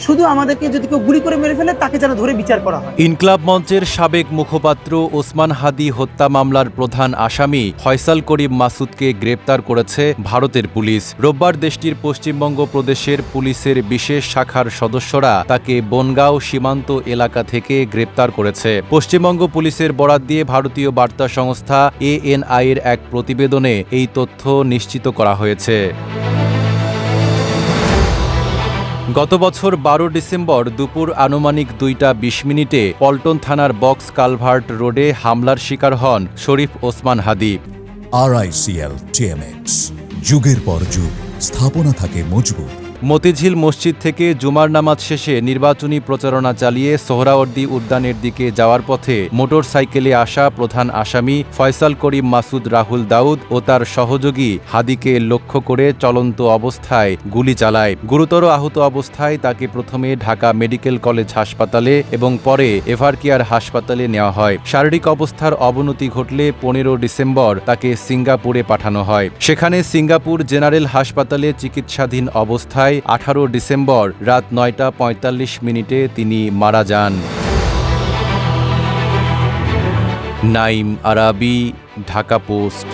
শুধু আমাদেরকে যদি কেউ গুলি করে মেরে ফেলে তাকে যেন ধরে বিচার করা হয়। ইনকলাব মঞ্চের সাবেক মুখপাত্র ওসমান হাদি হত্যা মামলার প্রধান আসামি ফয়সাল করিম মাসুদকে গ্রেপ্তার করেছে ভারতের পুলিশ। রোববার দেশটির পশ্চিমবঙ্গ প্রদেশের পুলিশের বিশেষ শাখার সদস্যরা তাকে বনগাঁও সীমান্ত এলাকা থেকে গ্রেপ্তার করেছে। পশ্চিমবঙ্গ পুলিশের বরাত দিয়ে ভারতীয় বার্তা সংস্থা ANI এর এক প্রতিবেদনে এই তথ্য নিশ্চিত করা হয়েছে। গত বছর 12 ডিসেম্বর দুপুর আনুমানিক 2:20 পল্টন থানার বক্স কালভার্ট রোডে হামলার শিকার হন শরীফ ওসমান হাদি। RICL TMX, যুগের পর যুগ স্থাপনা থাকে মজবুত। মতিঝিল মসজিদ থেকে জুমার নামাজ শেষে নির্বাচনী প্রচারণা চালিয়ে সোহরাওয়ার্দী উদ্যানের দিকে যাওয়ার পথে মোটর সাইকেলে আসা প্রধান আসামি ফয়সাল করিম মাসুদ রাহুল দাউদ ও তার সহযোগী হাদিকে লক্ষ্য করে চলন্ত অবস্থায় গুলি চালায়। গুরুতর আহত অবস্থায় তাকে প্রথমে ঢাকা মেডিকেল কলেজ হাসপাতালে এবং পরে এভারকেয়ার হাসপাতালে নেওয়া হয়। শারীরিক অবস্থার অবনতি ঘটলে 15 ডিসেম্বর তাকে সিঙ্গাপুরে পাঠানো হয়। সেখানে সিঙ্গাপুর জেনারেল হাসপাতালে চিকিৎসাধীন অবস্থায় 18 ডিসেম্বর রাত 9:45 তিনি মারা যান। নাইম আরাবি, ঢাকা পোস্ট।